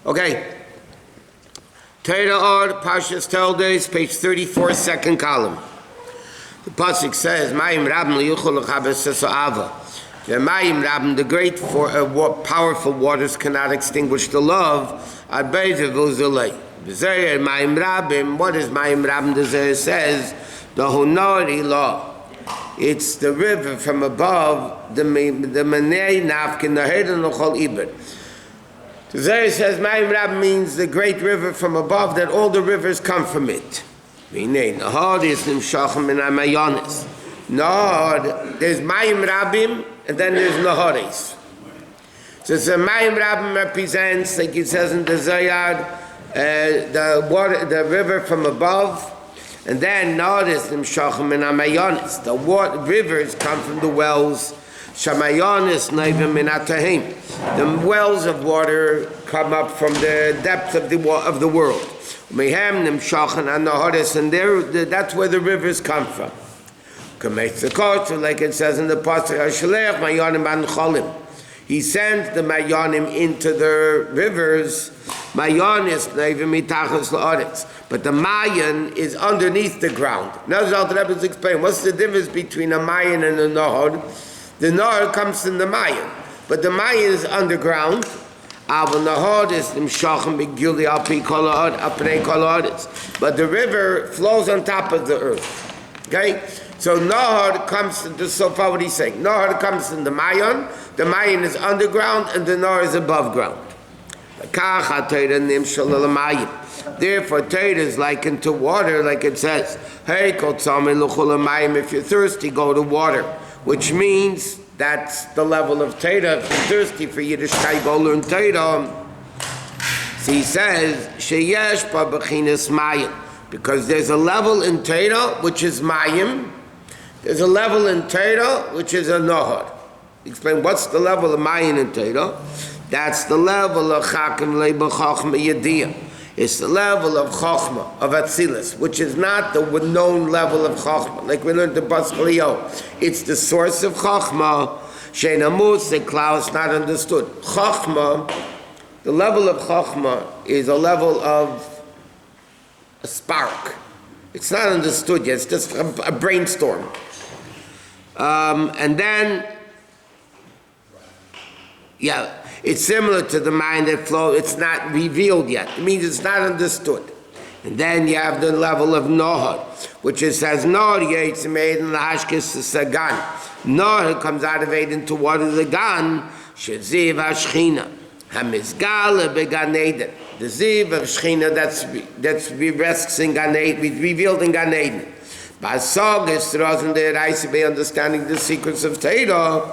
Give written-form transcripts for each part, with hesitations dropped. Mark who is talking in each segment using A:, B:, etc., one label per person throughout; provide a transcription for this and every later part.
A: Okay. Torah Or, Parshas Toldos, page 34, second column. The pasuk says, "Mayim Rabim liyuchol lechabes ava." The Mayim Rabim, the great, powerful waters, cannot extinguish the love. Ad beizav uzulei. B'zeh Mayim Rabim. What is Mayim Rabim? The Zohar says, the honori law. It's the river from above. The menei nafkin the heden l'chol ibed. The Zohar says Mayim Rabim means the great river from above, that all the rivers come from it. Nahar is nimshachim min hamayonis. Nahar, there's Mayim Rabim, and then there's Naharis. So Mayim Rabim represents, like it says in the Zohar, the water, the river from above, and then Nahar is nimshachim min hamayonis. The rivers come from the wells. Shamayonis neivim min atahim. The wells of water come up from the depth of the world. Mehem nimshachan and naharis, and that's where the rivers come from. Like it says in the pasuk, Hashalech mayonim an cholim. He sent the mayonim into the rivers. Mayonis neivim mitachas la'aretz. But the mayon is underneath the ground. Now the Rebbe is explaining what's the difference between a mayon and a nahar. The nahar comes from the mayon, but the mayon is underground. But the river flows on top of the earth. Okay? So nahar comes, so far what he's saying. Nahar comes from the mayon is underground, and the nahar is above ground. Therefore, Torah is likened to water, like it says, if you're thirsty, go to water. Which means that's the level of Torah. If you're thirsty for Yiddishkeit, go learn Torah. So he says, Sheyesh pa b'chinas mayim. Because there's a level in Torah, which is mayim. There's a level in Torah, which is a nahar. Explain what's the level of mayim in Torah. That's the level of chakim leibah chachma yediyah. It's the level of Chokhmah, of Atzilus, which is not the known level of Chokhmah. Like we learned the Baskalio. It's the source of Chokhmah. Sheinamus, the cloud is not understood. Chokhmah, the level of Chokhmah is a level of a spark. It's not understood yet. It's just a brainstorm. And then, it's similar to the mind that flows. It's not revealed yet. It means it's not understood. And then you have the level of Nohar, which it says, Nohar yates made in the Hashkis Sagan. Nohar comes out of Eden to water the Gan, Sheziv Hashchina. Hamizgala began Eden. The Ziv of Shchina that's rests in Gan Eden, revealed in Gan Eden. Basog is through the Reise by understanding the secrets of Torah.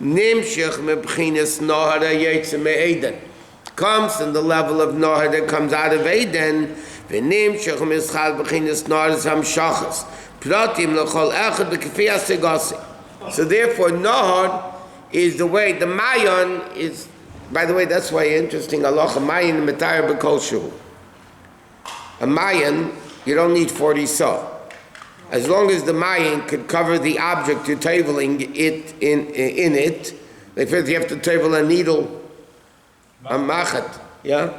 A: Nimshach mebchinas nohar yetze me'eden. Comes in the level of nohar that comes out of Eden. V'nimshach mischal b'chinas nohar zamshachas. Pratim l'chol echad b'kefiyas segasi. So therefore nohar is the way, the mayon is, by the way, that's why interesting, halacha mayon metayar b'kol shu. A mayon, you don't need 40 saw. As long as the mayin could cover the object you're tabling it in it, like first you have to table a needle, a machat, yeah?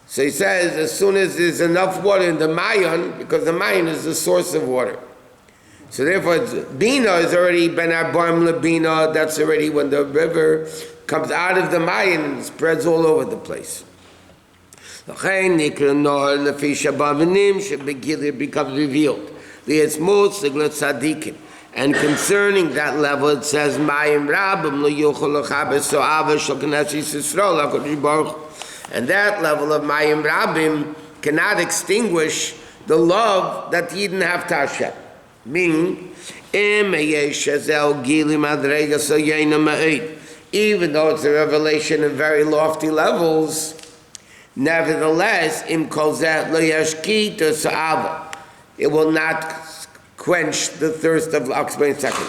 A: So he says, as soon as there's enough water in the mayon, because the mayon is the source of water. So therefore, bina is already ben arbaim lebina, that's already when the river comes out of the mayon and spreads all over the place. It becomes revealed. And concerning that level, it says, and that level of Mayim Rabim cannot extinguish the love that he didn't have to Hashem. Meaning, even though it's a revelation in very lofty levels, nevertheless, it will not quench the thirst of, I'll explain in a second.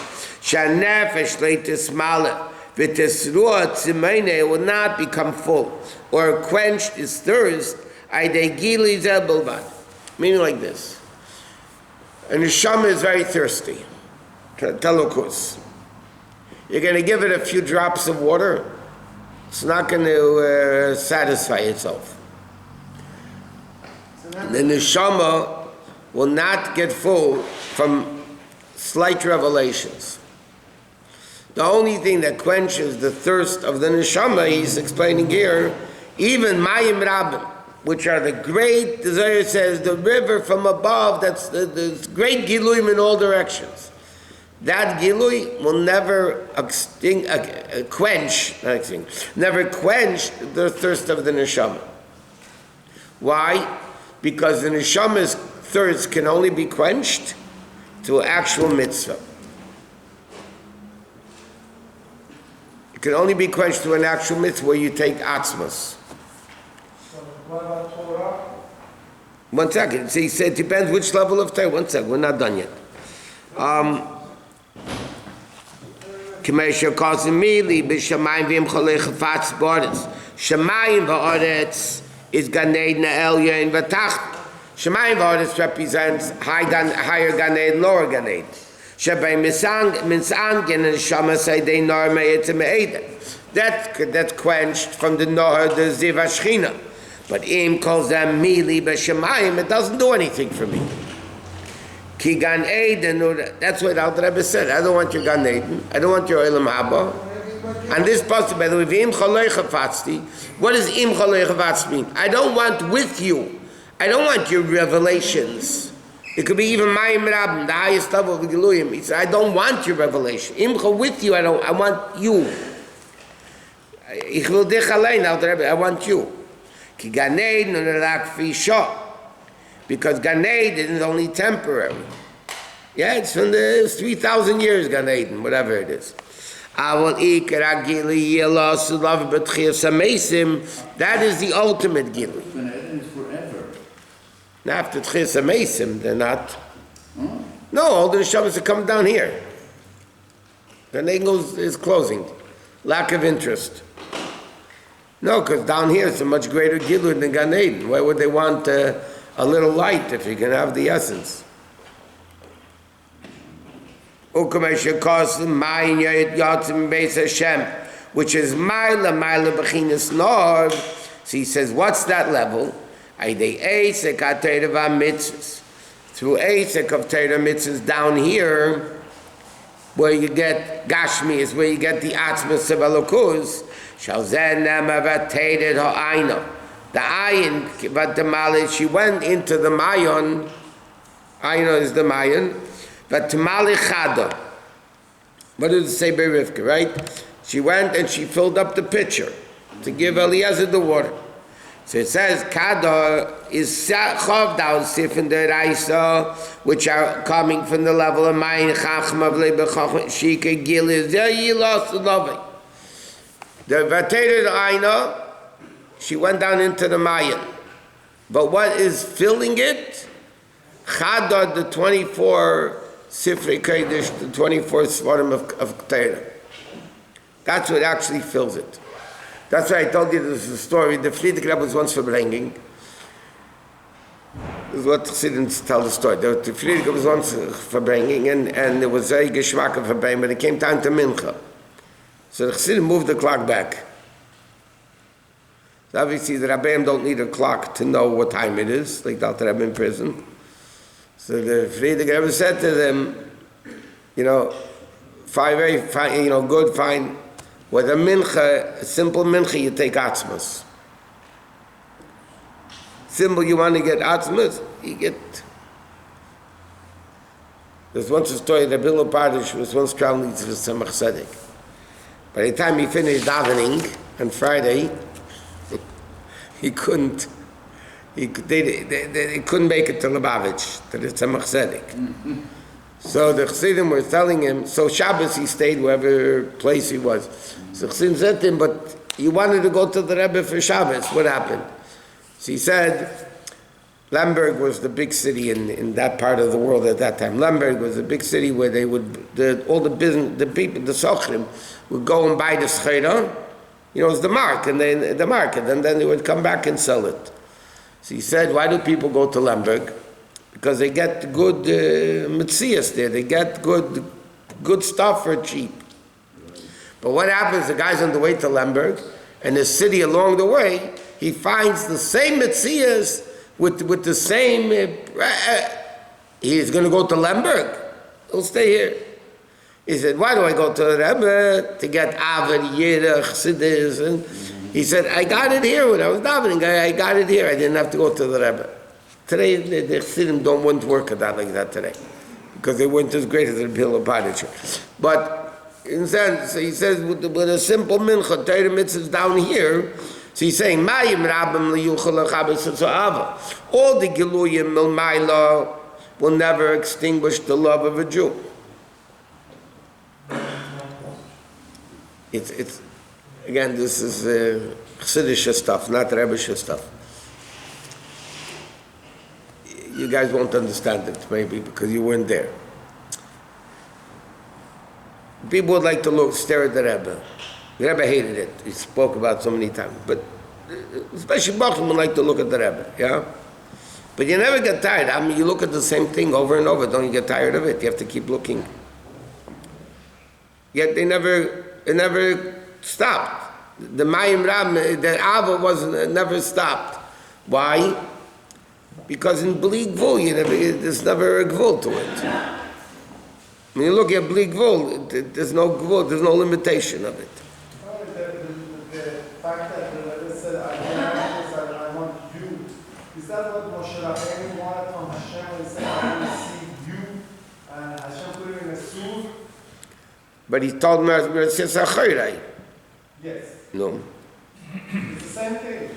A: It will not become full or quench its thirst. Meaning like this. And the neshama is very thirsty. Telukus. You're going to give it a few drops of water, It's not going to satisfy itself. The neshama will not get full from slight revelations. The only thing that quenches the thirst of the neshama, he's explaining here, even mayim rabbim, which are the great, the Zohar says, the river from above, that's the great giluyim in all directions. That gilui will never quench the thirst of the neshama. Why? Because the neshama's thirst can only be quenched through actual mitzvah. It can only be quenched through an actual mitzvah where you take atzmos.
B: So what about Torah?
A: 1 second. So he said, it depends which level of Torah. 1 second, we're not done yet. K'meisha Kosimili b'shamayim v'im cholei chafatz b'oretz. Shamayim v'oretz is Gan Eden Elyon v'tach. Shamayim v'oretz represents higher Gan Eden, lower Gan Eden. Shabay misangen and shama say they nor me'etzem me'eden. That's quenched from the Noah, the Ziv HaShechina. But Im calls them Mili b'shamayim, it doesn't do anything for me. Ki Gan Eden, that's what Al Rebbe said. I don't want your Gan Eden. I don't want your Olam Haba. And this pasuk, by the way, V'im cholei chafatzti. What does Im cholei chafatzti mean? I don't want with you. I don't want your revelations. It could be even Mayim Rabbim, the highest level of the Giluyim. He said, I don't want your revelation. Imcha with you, I want you. Ich will dich allein, Al Rebbe, I want you. Ki Gan Eden u'nerak fisha. Because Gan Eden is only temporary. Yeah, it's from the 3,000 years Gan Eden, whatever it is. That is the ultimate Gili.
C: Gan Eden is forever.
A: After Tchias HaMeisim, they're not. No, all the Neshamas are coming down here. Gan Eden is closing. Lack of interest. No, because down here it's a much greater Gili than Gan Eden. Why would they want a little light if you can have the essence? Which is Maila Bechinas Nor. So he says, what's that level? Through Eisek of Torah mitzvahs down here, where you get Gashmi, is where you get the Atzmas of Elokus. The ayin, but the malit, she went into the mayon. Ayin is the mayon. But tamali chada. What did it say by Rivka, right? She went and she filled up the pitcher to give Eliezer the water. So it says, kada is chav down sif in the raisa, which are coming from the level of mayin chachma v'lebechachma shika gil is there ye lost the loving. The vatera aina. She went down into the Mayan. But what is filling it? Chadad, the 24 Sifrei Kodesh, the 24 Svarim of Torah. That's what actually fills it. That's why I told you this is a story. The Friedrich Rebbe was once verbringing. This is what Chassidus tell the story. The Friedrich Rebbe was once verbringing, and it was very geschmack of verbringing, but it came time to Mincha. So the Chassidus moved the clock back. So obviously the Rabbeim don't need a clock to know what time it is, like the Rebbe in prison. So the Friedrich Rebbe said to them, fine, good, fine. With a mincha, a simple mincha, you take atzmas. Simple, you want to get atzmas, you get. There's once a story that Bill Pardish was once traveling to the Tzemach Tzedek. By the time he finished davening on Friday, they couldn't make it to Lubavitch, to the Tzemach Tzedek. Mm-hmm. So the Chassidim were telling him, so Shabbos he stayed wherever place he was. So Chassidim said to him, but you wanted to go to the Rebbe for Shabbos, what happened? So he said, Lemberg was the big city in that part of the world at that time. Lemberg was a big city where they would, all the business, the people, the Sochrim, would go and buy the schera. It was the market, and then they would come back and sell it. So he said, why do people go to Lemberg? Because they get good metzias there. They get good stuff for cheap. But what happens? The guy's on the way to Lemberg, and the city along the way, he finds the same Metzias with the same, he's going to go to Lemberg. He'll stay here. He said, why do I go to the Rebbe? To get Avodah, Yidach, Chassidus. And he said, I got it here when I was davening. I got it here. I didn't have to go to the Rebbe. Today, the Chassidim don't want to work at that like that today. Because they weren't as great as the Pillow Pottage. But, in a sense, he says, with a simple mincha, Torah mitzvahs down here, so he's saying, Mayim Rabbim liyuchel achabes ava. All the Giluyim Milmaila will never extinguish the love of a Jew. It's again, this is Chassidish stuff, not Rebbish stuff. You guys won't understand it, maybe, because you weren't there. People would like to stare at the Rebbe. The Rebbe hated it. He spoke about it so many times. But especially Bachim would like to look at the Rebbe, yeah? But you never get tired. I mean, you look at the same thing over and over. Don't you get tired of it? You have to keep looking. Yet it never stopped. The Mayim Ram, the Ava never stopped. Why? Because in Bli Gvul, there's never a Gvul to it. When you look at Bli Gvul, there's no Gvul, there's no limitation of it.
B: The fact that the Rebbe said, I want you, is that what Moshe Rabbeinu wanted from Hashem? He said, I want to see you, and Hashem put him in a suit?
A: But he told me,
B: Yes.
A: no.
B: It's the same thing.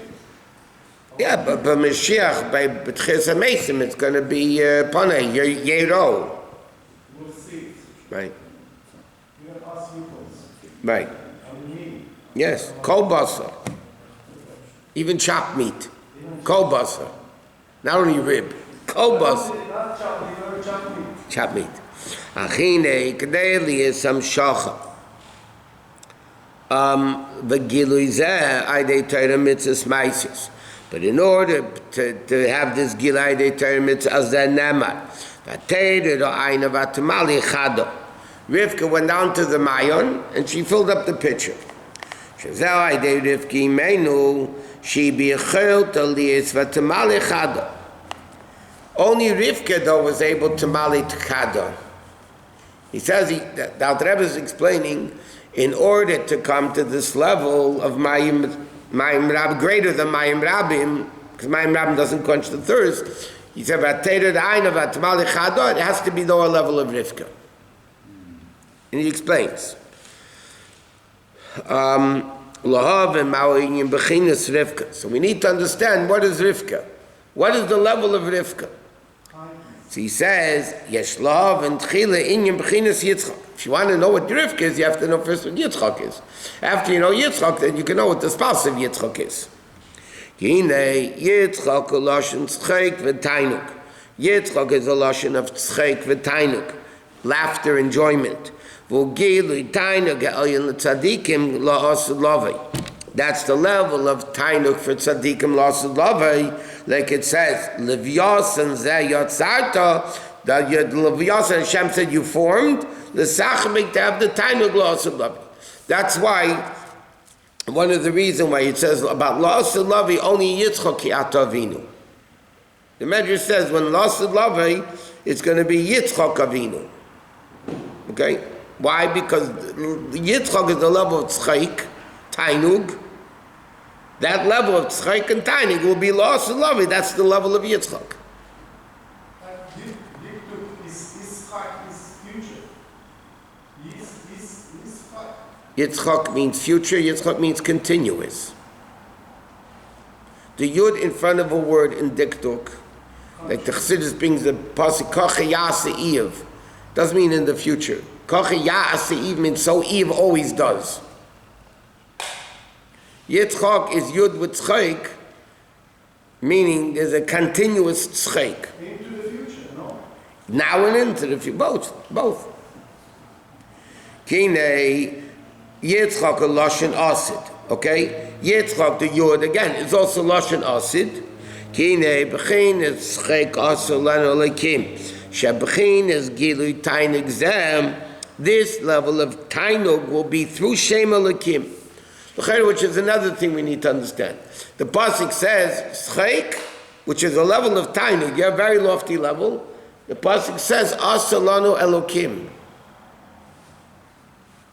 A: Yeah, but Mashiach, by B'tches HaMeisim, it's going to be Panei, Yero.
B: We'll see.
A: Right.
B: Even us equals.
A: Right.
B: And me.
A: Yes, kol basar. Even chopped meat. Kol basar. Not only rib. Kol basar.
B: Not chopped meat, or chopped meat.
A: Chopped meat. Achine, k'dei is some shacha. V'gilui zeh, aydei Torah mitzvahs maisis. But in order to have this gilai de Torah mitzvah as the nemar, Rivka went down to the Mayon and she filled up the pitcher. Only Rivka though was able to mali tkada. He says the Alter Rebbe is explaining, in order to come to this level of Mayim Rab, greater than Mayim Rabim, because Mayim Rabim doesn't quench the thirst, he said, it has to be lower level of Rivka. And he explains. So we need to understand, what is Rivka? What is the level of Rivka? So he says, Yesh lahav and tchila inyan b'chinas Yitzchak. If you want to know what Rivka is, you have to know first what Yitzchak is. After you know Yitzchak, then you can know what the spouse of Yitzchak is. Yitzchak a lashon tzchek v'tainuk. Yitzchak is a lashon of tzchek v'tainuk, laughter, enjoyment. V'gilu tainuk ha'elyon l'tzadikim la'asud lavei. That's the level of tainuk for tzadikim la'asud lavei. Like it says, Levyasan zeh yatzarta, that Levyasan, Hashem said you formed, l'sachmik to have the tainuk la'asud lavei. That's why, one of the reasons why it says about la'asud lavei, only Yitzchak ki'ata avinu. The Medrash says when la'asud lavei, it's going to be Yitzchak avinu. Okay? Why? Because Yitzchak is the level of tzchaik, tainug. That level of tzchaik and tainug will be la'asud lavei. That's the level of Yitzchak. Yitzchak means future, Yitzchak means continuous. The yud in front of a word in diktuk, like the Chassidus brings the pasuk koche yase Eve, doesn't mean in the future. Koche yase Eve means so Eve always does. Yitzchak is yud with tzchaik, meaning there's a continuous tzchaik.
B: Into the future, no?
A: Now and into the future, both. Kinei Yitzchak a lashon asid, okay? Yitzchak the yod again is also lashon asid. Kinei b'chin is tzchaik asid lanu lekim. Sheb'chin is gilui tainug zem. This level of tainug will be through Shem Elokim. which is another thing we need to understand. The pasuk says, Schek, which is a level of tainug, you have a very lofty level. The pasuk says, Asalanu Elokim.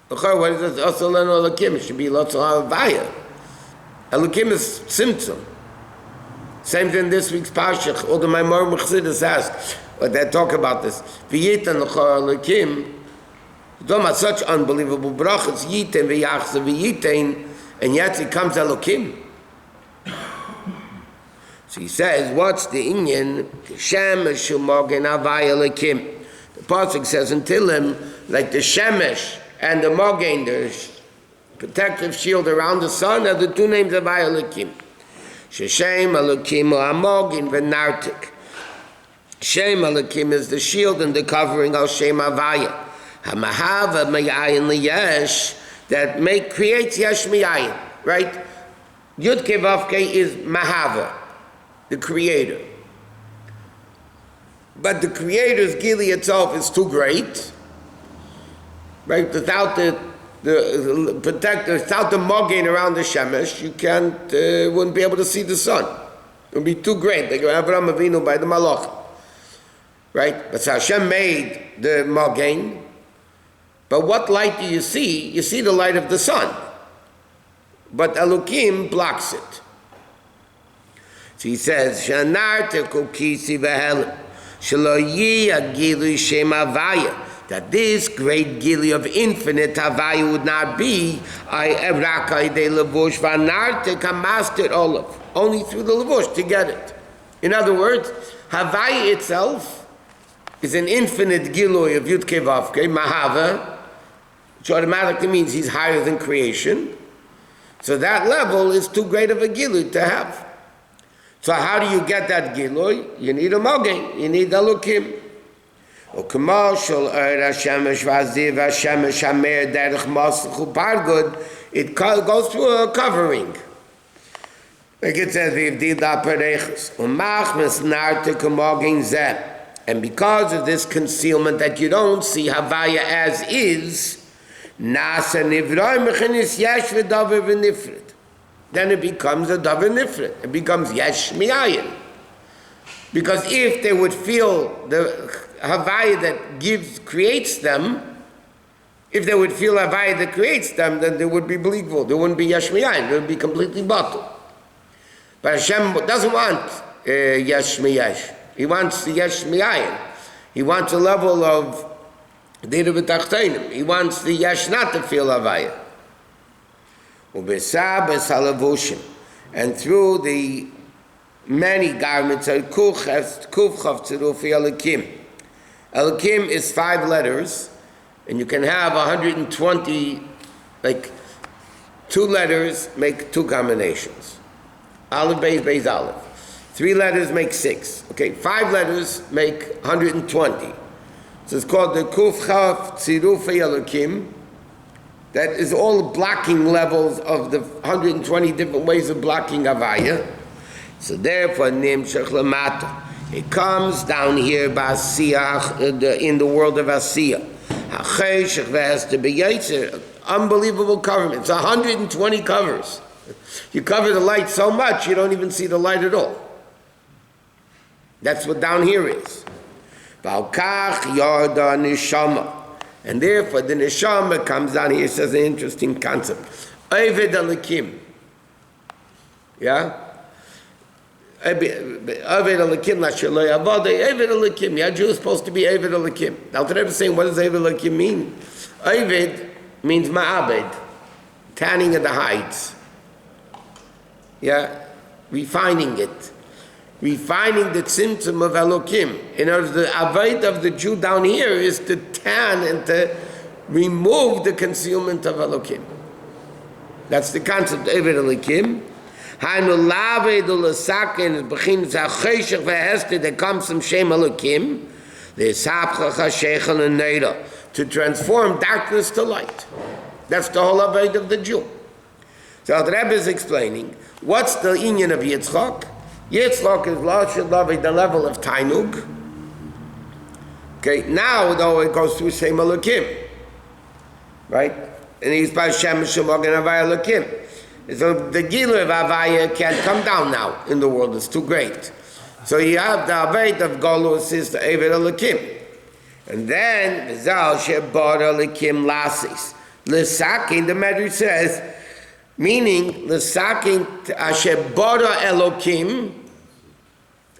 A: What is this? Asalanu Elokim? It should be Lotzal Havaya. Elokim is Tzimtzum. Same thing this week's Parsha. All the Maimor Chassidus ask, but they talk about this. V'yitan l'chor Elokim. Talking about such unbelievable brachas, Yitain v'yachza v'yitain, and yet it comes Elokim. So he says, what's the inyan? Shemesh u'mogen havaya Elokim. The pasuk says until him, like the shemesh and the mogen, the protective shield around the sun, are the two names of havaya Elokim. Sheshem Elokim u'amogin v'nartik. Shem Elokim is the shield and the covering of Shem Havaya. Hamahava mayayin liyesh, that creates yesh miyayin, right? Yud Kevavke is mahava, the creator. But the creator's gili itself is too great, right? Without the protector, without the mogen around the shemesh, you wouldn't be able to see the sun. It would be too great. Like Avraham Avinu by the malach, right? But so Hashem made the mogen. But what light do you see? You see the light of the sun. But Elokim blocks it. So he says, Shanarte kukisi v'helim, shelo yiyah gilui shem havaya, that this great gili of infinite havaya would not be, I evrakai de levush v'anarte kamastet olav, only through the levush to get it. In other words, havaya itself is an infinite gilui of Yud Kevavke, mahava, which automatically means he's higher than creation. So that level is too great of a gilui to have. So how do you get that gilui? You need a mogen, you need Elokim. It goes through a covering. Like it says, and because of this concealment that you don't see Havaya as is, then it becomes a davar nifrit. It becomes yesh miyayin. Because if they would feel the Havaya that creates them, if they would feel Havaya that creates them, then they would be believable. There wouldn't be yesh miyayin. They would be completely bottled. But Hashem doesn't want yesh miyash. He wants the yesh miyayin. He wants a level of Dira b'tachteinim. He wants the yesh not to feel Havaya. And through the many garments, Elokim is 5 letters, and you can have 120, like 2 letters make 2 combinations. Aleph, Beis, Beis, Aleph. 3 letters make 6. Okay, 5 letters make 120. So it's called the Kuf Chaf Tzirufei Elokim. That is all blocking levels of the 120 different ways of blocking Havaya. So therefore, Nimshach Lamata. It comes down here in the world of Asiyah. Unbelievable cover. It's 120 covers. You cover the light so much, you don't even see the light at all. That's what down here is. And therefore, the neshama comes down here, says an interesting concept. Oved Elokim. Yeah? Oved Elokim, Lashaloi Avodah, Oved Elokim. Yeah, Jew is supposed to be Oved Elokim. Now, today we're saying, what does Oved Elokim mean? Oved means ma'abed, tanning of the hides. Yeah? Refining it. Refining the symptom of Elokim. In other words, the avodah of the Jew down here is to tan and to remove the concealment of Elokim. That's the concept of Elokim. There comes from Shem Elokim, to transform darkness to light. That's the whole avodah of the Jew. So the Rebbe is explaining, what's the inyan of Yitzchak? Yitzchak is the level of Tainug. Okay, now though it goes through Shem Elokim, right? And he's by Shem Shemog and Havaya Elokim. So the Gilui of Havaya can't come down now in the world. It's too great. So you have the Aved of Golus is the Eved Elikim. And then, Zal Shebara Elikim Lasis. L'sakin, the Medrash says, meaning, L'sakin Ashebara Elokim.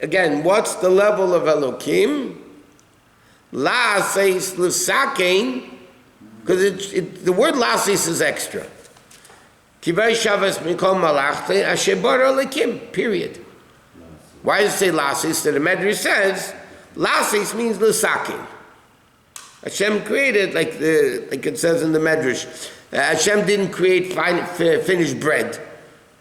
A: Again, what's the level of Elokim? Lasis L'sakin, because the word Lasis is extra. Kivay Shavas Mikol Malachte Ashebara Elikim, period. Why does it say Lasis? So the Medrash says, Lasis means L'sakin. Hashem created, like it says in the Medrash, Hashem didn't create finished bread.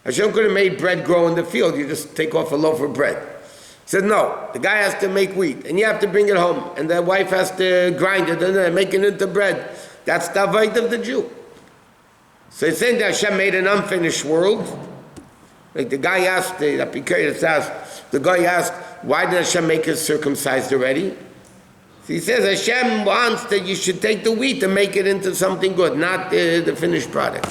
A: Hashem could have made bread grow in the field. You just take off a loaf of bread. He said, no, the guy has to make wheat, and you have to bring it home, and the wife has to grind it and make it into bread. That's the avodah of the Jew. So it's saying that Hashem made an unfinished world. Like the guy asked, the guy asked, why did Hashem make us circumcised already? So he says Hashem wants that you should take the wheat and make it into something good, not the finished product.